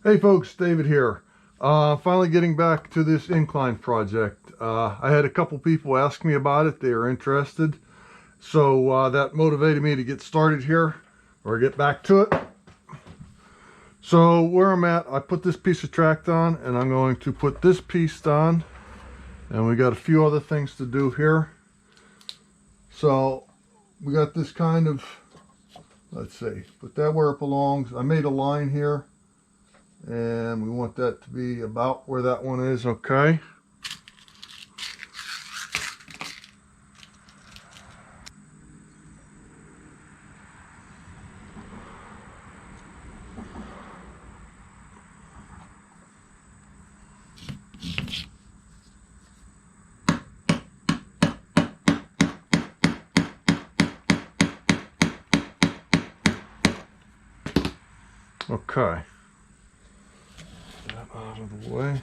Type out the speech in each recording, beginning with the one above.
Hey folks, David here. Finally getting back to this incline project. I had a couple people ask me about it. They are interested. So that motivated me to get started here, or get back to it. So where I'm at, I put this piece of track on, and I'm going to put this piece on. And we got a few other things to do here. So we got this kind of, let's see, put that where it belongs. I made a line here. And we want that to be about where that one is, okay? Okay. That out of the way.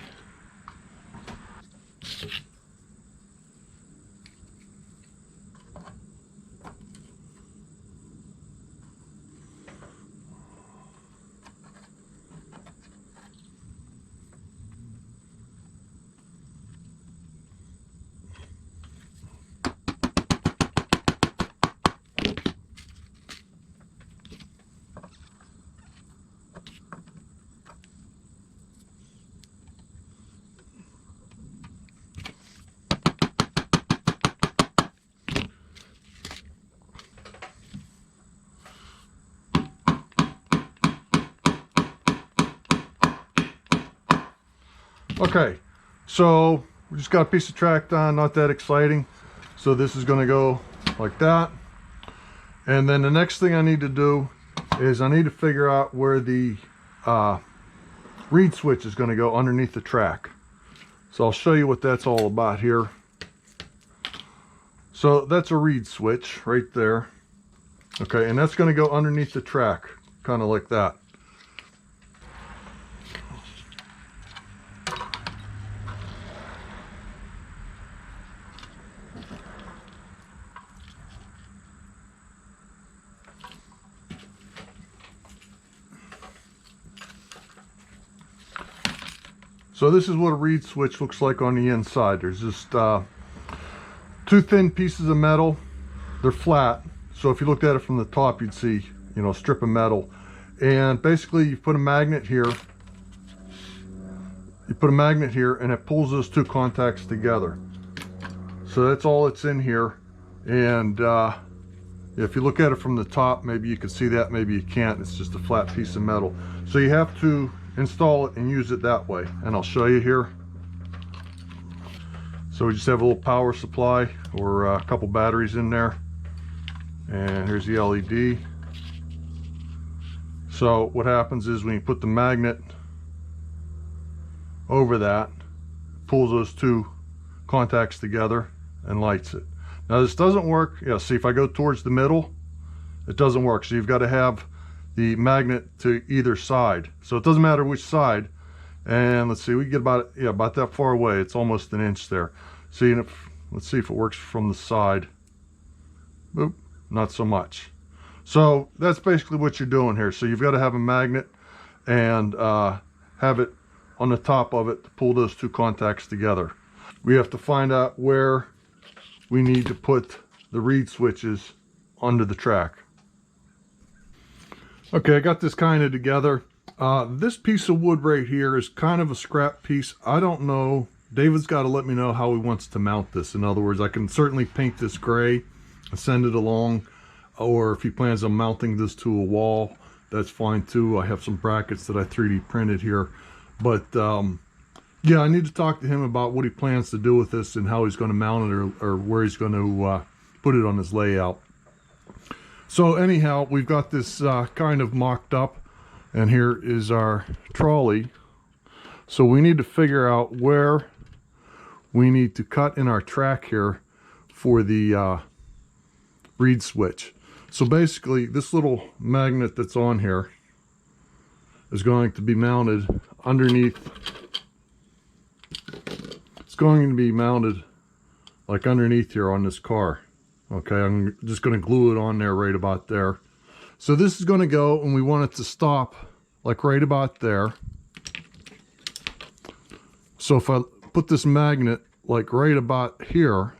Okay, so we just got a piece of track on, not that exciting. So this is going to go like that. And then the next thing I need to do is I need to figure out where the reed switch is going to go underneath the track. So I'll show you what that's all about here. So that's a reed switch right there. Okay, and that's going to go underneath the track, kind of like that. So this is what a reed switch looks like on the inside. There's just two thin pieces of metal. They're flat. So if you looked at it from the top, you'd see, you know, a strip of metal. And basically you put a magnet here. You put a magnet here and it pulls those two contacts together. So that's all that's in here. And if you look at it from the top, maybe you can see that, maybe you can't. It's just a flat piece of metal. So you have to install it and use it that way, and I'll show you here. So we just have a little power supply or a couple batteries in there, and here's the LED. So what happens is when you put the magnet over that, it pulls those two contacts together and lights it. Now this doesn't work. Yeah, see, if I go towards the middle, it doesn't work. So you've got to have the magnet to either side, so it doesn't matter which side. And let's see, we get about about that far away. It's almost an inch there. See, and let's see if it works from the side. Boop, not so much. So that's basically what you're doing here. So you've got to have a magnet and have it on the top of it to pull those two contacts together. We have to find out where we need to put the reed switches under the track. Okay, I got this kind of together. This piece of wood right here is kind of a scrap piece. I don't know. David's got to let me know how he wants to mount this. In other words, I can certainly paint this gray and send it along. Or if he plans on mounting this to a wall, that's fine too. I have some brackets that I 3D printed here. But yeah, I need to talk to him about what he plans to do with this and how he's going to mount it, or where he's going to put it on his layout. So anyhow, we've got this kind of mocked up, and here is our trolley. So we need to figure out where we need to cut in our track here for the reed switch. So basically, this little magnet that's on here is going to be mounted underneath. It's going to be mounted like underneath here on this car. Okay, I'm just going to glue it on there right about there. So this is going to go, and we want it to stop like right about there. So if I put this magnet like right about here,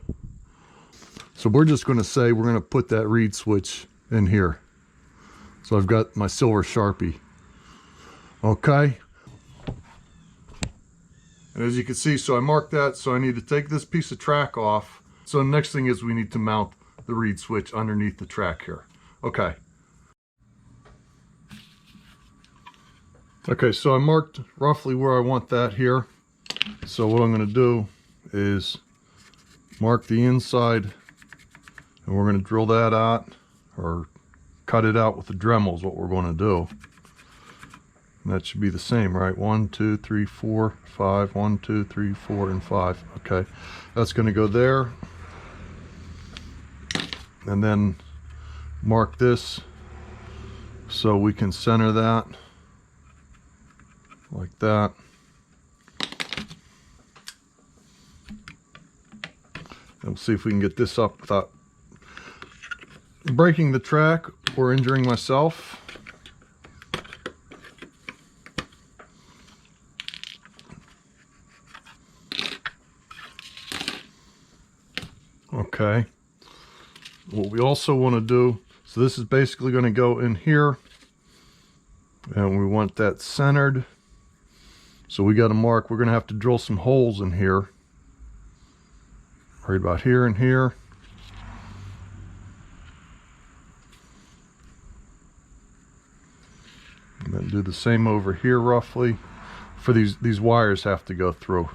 so we're just going to say we're going to put that reed switch in here. So I've got my silver Sharpie. Okay. And as you can see, so I marked that, so I need to take this piece of track off. So the next thing is we need to mount the reed switch underneath the track here. Okay. Okay, so I marked roughly where I want that here. So what I'm going to do is mark the inside, and we're going to drill that out, or cut it out with the Dremel is what we're going to do. And that should be the same, right? 1, 2, 3, 4, 5. 1, 2, 3, 4, and 5. Okay, that's going to go there. And then mark this so we can center that like that. And we'll see if we can get this up without breaking the track or injuring myself. Okay. What we also want to do, so this is basically going to go in here, and we want that centered. So we got to mark, we're going to have to drill some holes in here, right about here and here. And then do the same over here roughly. For these wires have to go through.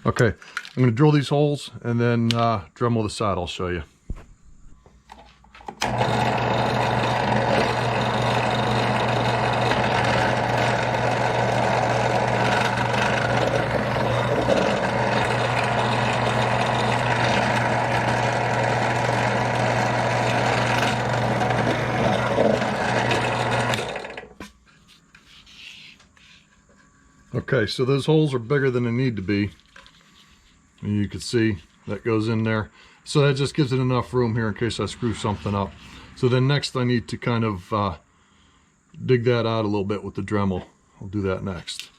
Okay, I'm going to drill these holes and then Dremel the side. I'll show you. Okay, so those holes are bigger than they need to be. And you can see that goes in there. So that just gives it enough room here in case I screw something up. So then next I need to kind of dig that out a little bit with the Dremel. I'll do that next.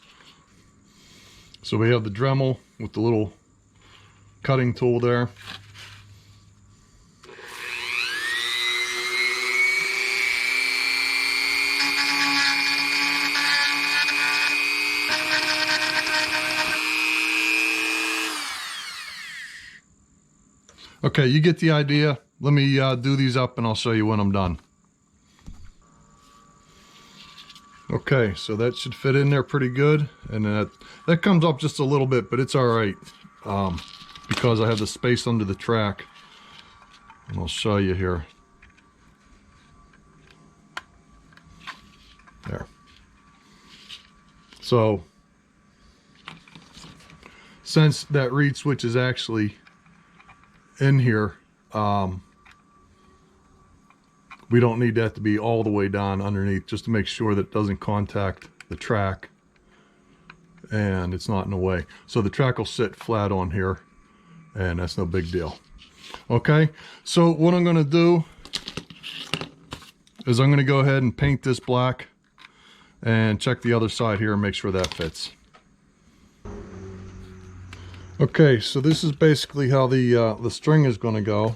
So we have the Dremel with the little cutting tool there. Okay, you get the idea. Let me do these up and I'll show you when I'm done. Okay, so that should fit in there pretty good. And that comes up just a little bit, but it's all right because I have the space under the track. And I'll show you here. There. So, since that reed switch is actually in here, we don't need that to be all the way down underneath, just to make sure that it doesn't contact the track and it's not in the way. So the track will sit flat on here and that's no big deal. Okay, so what I'm going to do is I'm going to go ahead and paint this black and check the other side here and make sure that fits. Okay, so this is basically how the string is going to go.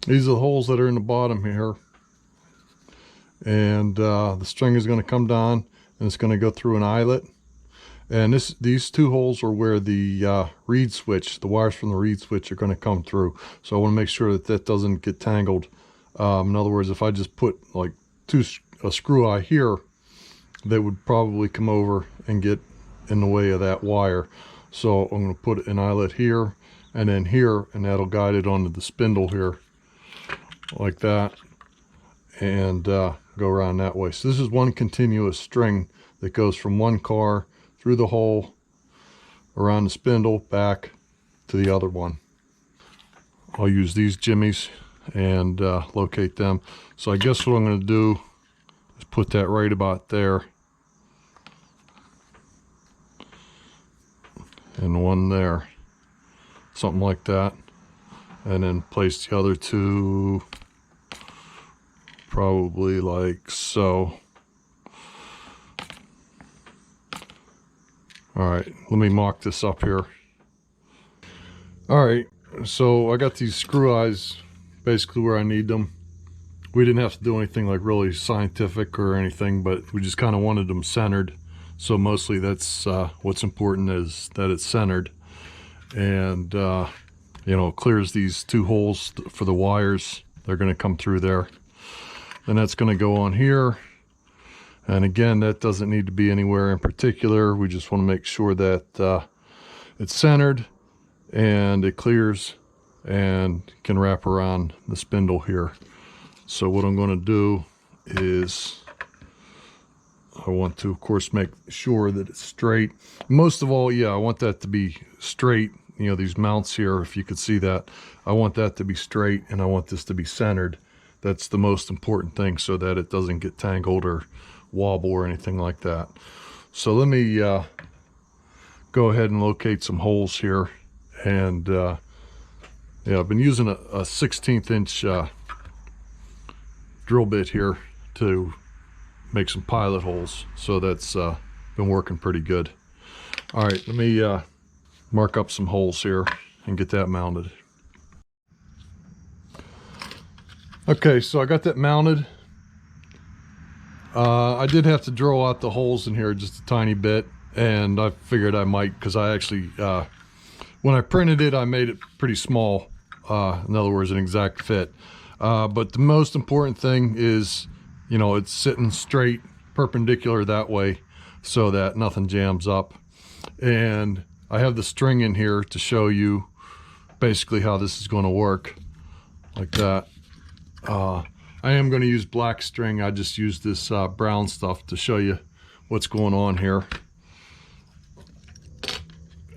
These are the holes that are in the bottom here, and the string is going to come down and it's going to go through an eyelet. And these two holes are where the reed switch, the wires from the reed switch, are going to come through. So I want to make sure that that doesn't get tangled. In other words, if I just put like a screw eye here, they would probably come over and get in the way of that wire. So I'm going to put an eyelet here and then here, and that'll guide it onto the spindle here like that, and go around that way. So this is one continuous string that goes from one car through the hole, around the spindle, back to the other one. I'll use these jimmies and locate them. So I guess what I'm going to do is put that right about there. And one there, something like that, and then place the other two probably like so. All right, let me mock this up here. All right, so I got these screw eyes basically where I need them. We didn't have to do anything like really scientific or anything, but we just kind of wanted them centered. So mostly that's what's important, is that it's centered. And you know, clears these two holes for the wires. They're going to come through there. Then that's going to go on here. And again, that doesn't need to be anywhere in particular. We just want to make sure that it's centered and it clears and can wrap around the spindle here. So what I'm going to do is, I want to, of course, make sure that it's straight. Most of all, yeah, I want that to be straight. You know, these mounts here, if you could see that, I want that to be straight, and I want this to be centered. That's the most important thing, so that it doesn't get tangled or wobble or anything like that. So let me go ahead and locate some holes here. And yeah, I've been using a 1/16 inch drill bit here to make some pilot holes, so that's been working pretty good. All right, let me mark up some holes here and get that mounted. Okay, so I got that mounted. I did have to drill out the holes in here just a tiny bit, and I figured I might, because I actually when I printed it, I made it pretty small. In other words, an exact fit. But the most important thing is, you know, it's sitting straight, perpendicular that way, so that nothing jams up. And I have the string in here to show you basically how this is going to work, like that. I am going to use black string. I just used this brown stuff to show you what's going on here.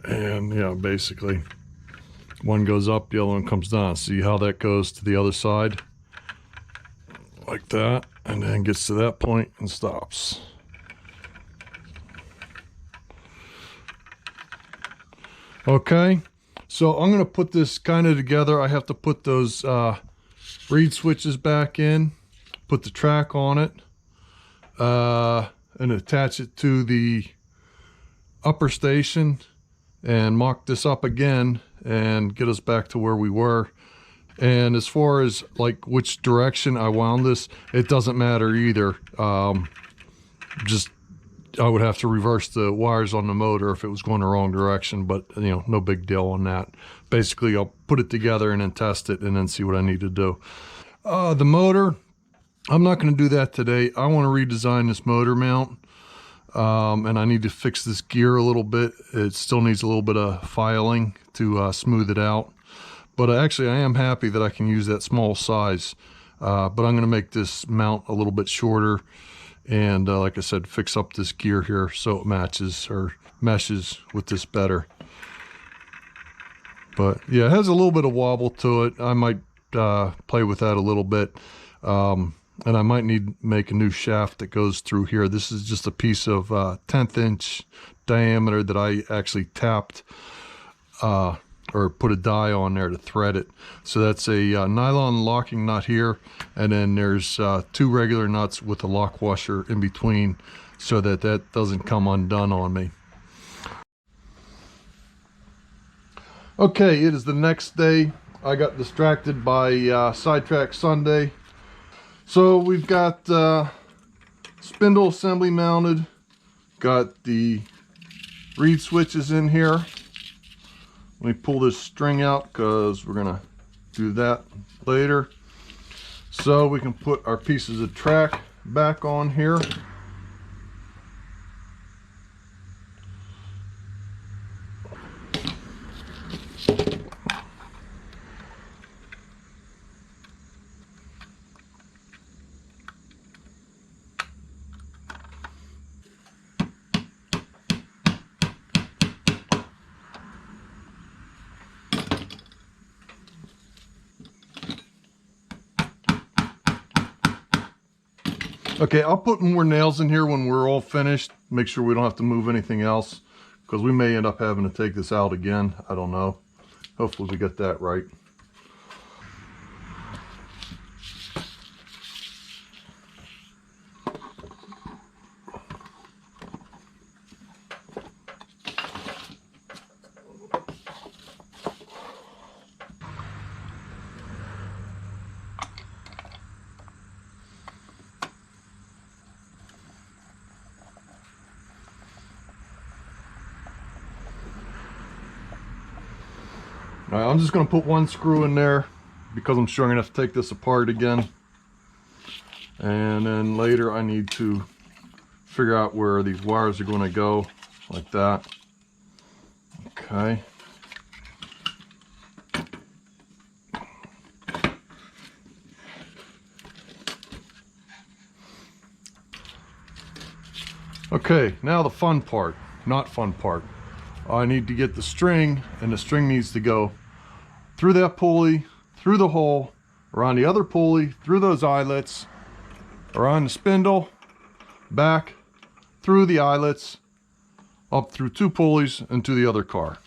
And yeah, basically one goes up, the other one comes down. See how that goes to the other side, like that, and then gets to that point and stops. Okay, so I'm going to put this kind of together. I have to put those reed switches back in, put the track on it, and attach it to the upper station, and mock this up again and get us back to where we were. And as far as like which direction I wound this, it doesn't matter either. Just I would have to reverse the wires on the motor if it was going the wrong direction, but you know, no big deal on that. Basically, I'll put it together and then test it and then see what I need to do. The motor, I'm not going to do that today. I want to redesign this motor mount, and I need to fix this gear a little bit. It still needs a little bit of filing to smooth it out. But actually, I am happy that I can use that small size. But I'm going to make this mount a little bit shorter, and like I said, fix up this gear here so it matches or meshes with this better. But yeah, it has a little bit of wobble to it. I might play with that a little bit, and I might need to make a new shaft that goes through here. This is just a piece of 1/10 inch diameter that I actually tapped or put a die on there to thread it. So that's a nylon locking nut here, and then there's 2 regular nuts with a lock washer in between, so that that doesn't come undone on me. Okay, it is the next day. I got distracted by Sidetrack Sunday. So we've got spindle assembly mounted, got the reed switches in here. Let me pull this string out because we're gonna do that later. So we can put our pieces of track back on here. Okay, I'll put more nails in here when we're all finished. Make sure we don't have to move anything else, because we may end up having to take this out again. I don't know. Hopefully we get that right. All right, I'm just going to put one screw in there because I'm sure I'm going to have to take this apart again. And then later I need to figure out where these wires are going to go, like that. Okay. Okay, now the fun part, not fun part. I need to get the string, and the string needs to go through that pulley, through the hole, around the other pulley, through those eyelets, around the spindle, back, through the eyelets, up through 2 pulleys, and to the other car.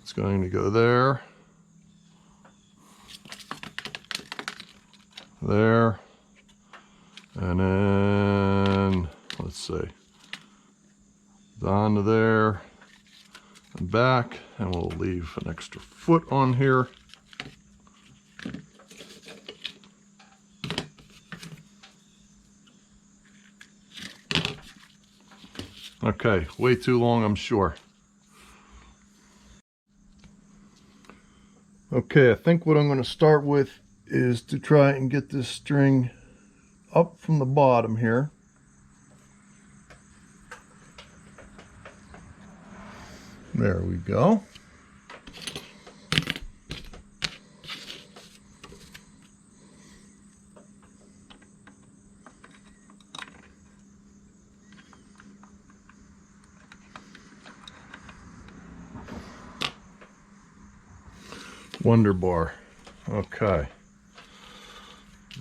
It's going to go there, there, and then, let's see, down to there, and back, and we'll leave an extra foot on here. Okay, way too long, I'm sure. Okay, I think what I'm going to start with is to try and get this string up from the bottom here. There we go. Wonder bar. Okay.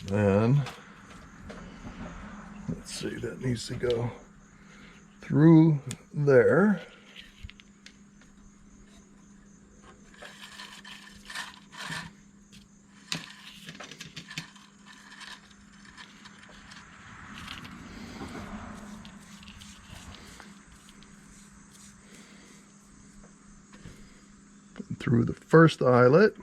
Then, let's see, that needs to go through there. Through the first eyelet.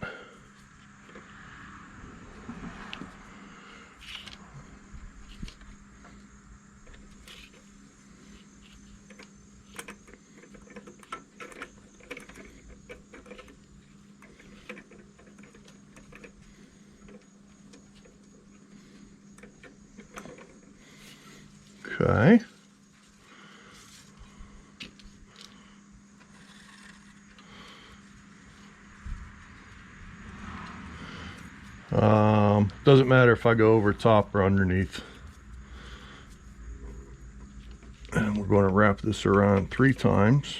Okay. Doesn't matter if I go over top or underneath. And we're going to wrap this around 3 times.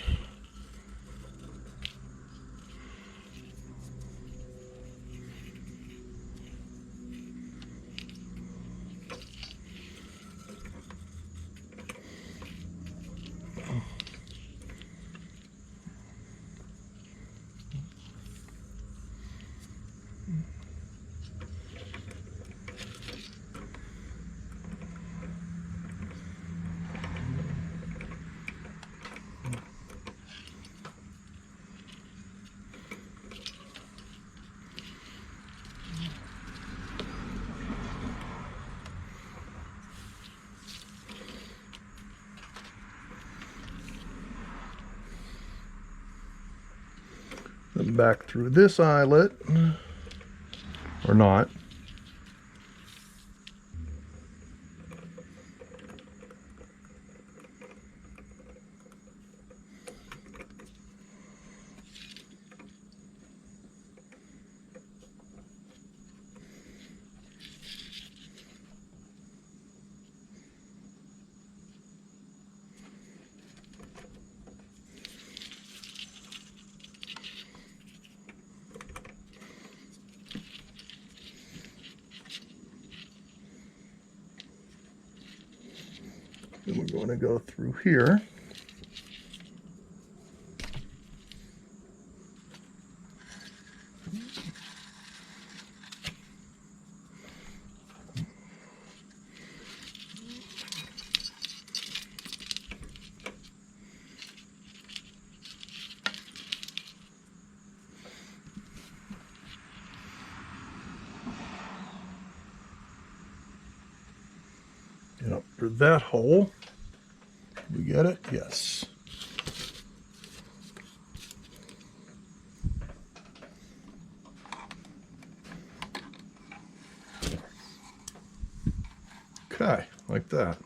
Then back through this eyelet, or not. Then we're going to go through here. And up through that hole. We get it? Yes. Okay, like that.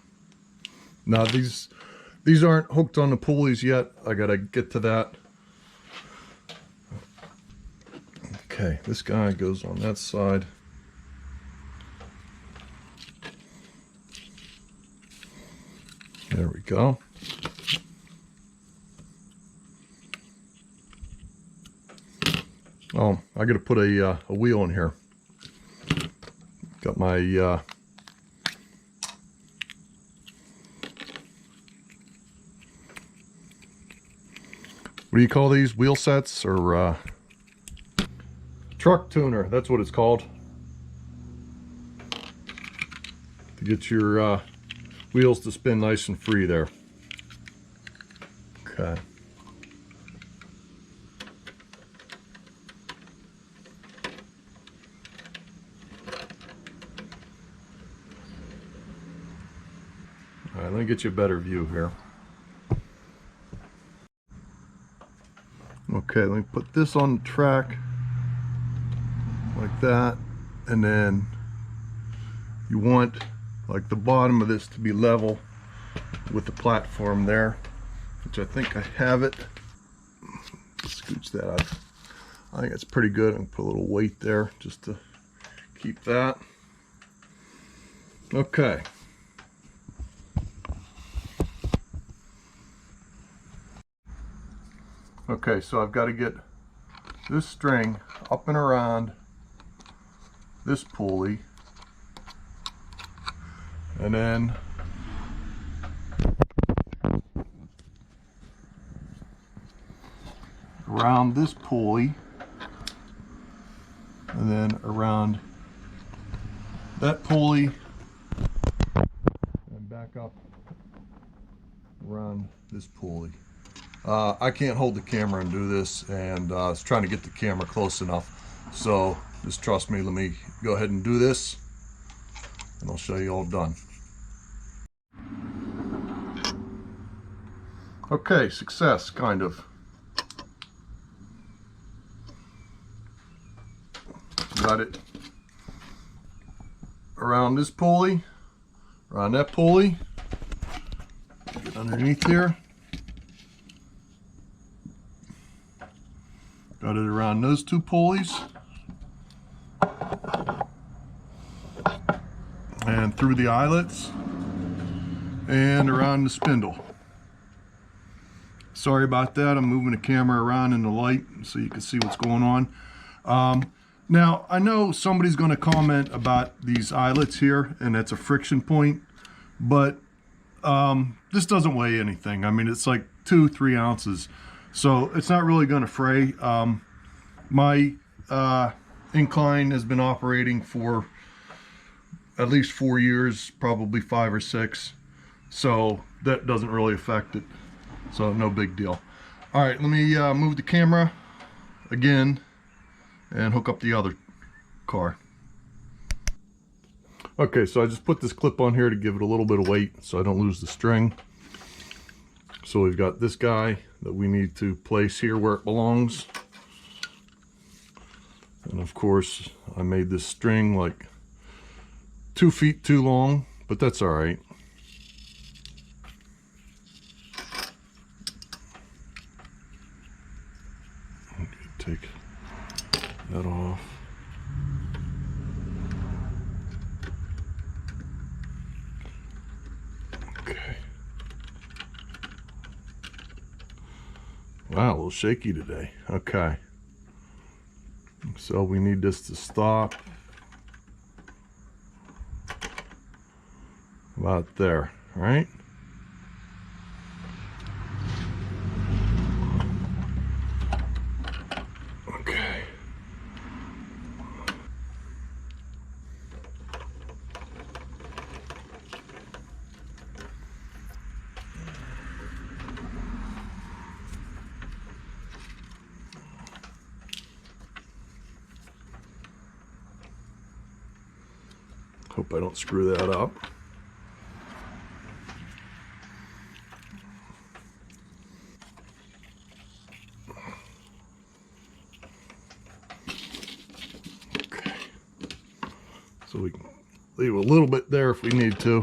Now these aren't hooked on the pulleys yet. I gotta get to that. Okay, this guy goes on that side. There we go. Oh, I gotta put a wheel in here. Got my what do you call these? Wheel sets or truck tuner, that's what it's called. To get your wheels to spin nice and free there. Okay. All right, let me get you a better view here. Okay, let me put this on the track like that, and then you want like the bottom of this to be level with the platform there, which I think I have it. Scooch that out. I think it's pretty good. I'm gonna put a little weight there just to keep that. Okay. Okay, so I've got to get this string up and around this pulley, and then around this pulley, and then around that pulley, and back up around this pulley. I can't hold the camera and do this, and I was trying to get the camera close enough, so just trust me. Let me go ahead and do this, and I'll show you all done. Okay, success, kind of. Got it around this pulley, around that pulley, get underneath here. Got it around those two pulleys and through the eyelets and around the spindle. Sorry about that. I'm moving the camera around in the light so you can see what's going on. Now, I know somebody's going to comment about these eyelets here, and that's a friction point, but this doesn't weigh anything. I mean, it's like 2-3 ounces. So it's not really going to fray. My Incline has been operating for at least 4 years, probably 5 or 6. So that doesn't really affect it. So no big deal. All right, let me move the camera again and hook up the other car. Okay, so I just put this clip on here to give it a little bit of weight so I don't lose the string. So we've got this guy that we need to place here where it belongs. And of course, I made this string like 2 feet too long, but that's all right. Take that off. Okay. Wow, a little shaky today. Okay. So we need this to stop about there, right? Okay. Hope I don't screw that up. Leave a little bit there if we need to.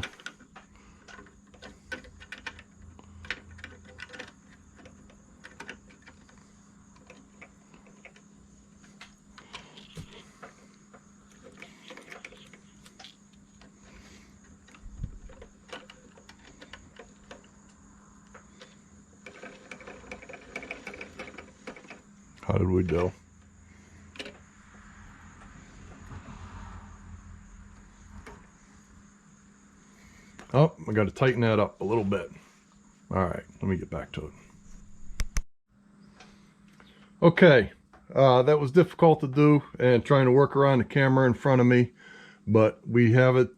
How did we do? Oh, I got to tighten that up a little bit. All right, let me get back to it. Okay, that was difficult to do and trying to work around the camera in front of me, but we have it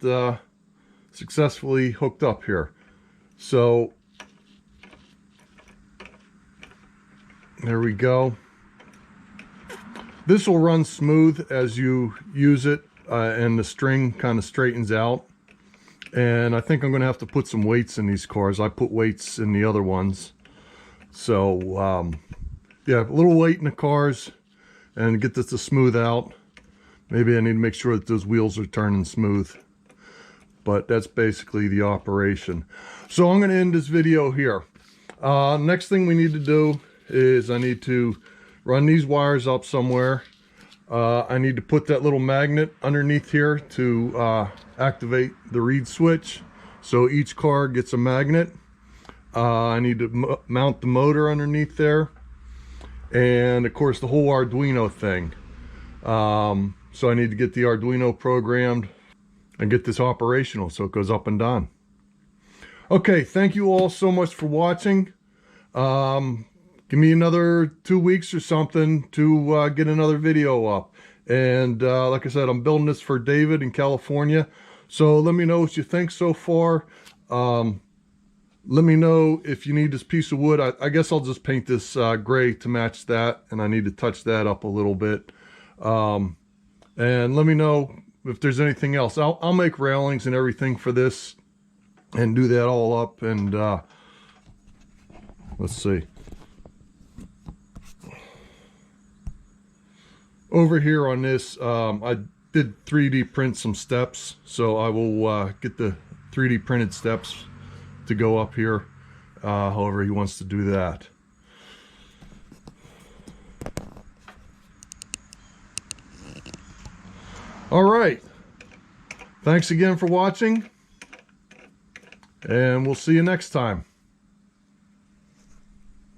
successfully hooked up here. So there we go. This will run smooth as you use it, and the string kind of straightens out. And I think I'm going to have to put some weights in these cars. I put weights in the other ones. So, yeah, a little weight in the cars and get this to smooth out. Maybe I need to make sure that those wheels are turning smooth. But that's basically the operation. So I'm going to end this video here. Next thing we need to do is I need to run these wires up somewhere. I need to put that little magnet underneath here to activate the reed switch. So each car gets a magnet. I need to mount the motor underneath there. And of course the whole Arduino thing. So I need to get the Arduino programmed and get this operational so it goes up and down. Okay, thank you all so much for watching. Give me another 2 weeks or something to get another video up. And like I said, I'm building this for David in California. So let me know what you think so far. Let me know if you need this piece of wood. I guess I'll just paint this gray to match that. And I need to touch that up a little bit. And let me know if there's anything else. I'll make railings and everything for this and do that all up. And let's see. Over here on this, I did 3D print some steps, so I will get the 3D printed steps to go up here, however he wants to do that. All right, thanks again for watching, and we'll see you next time.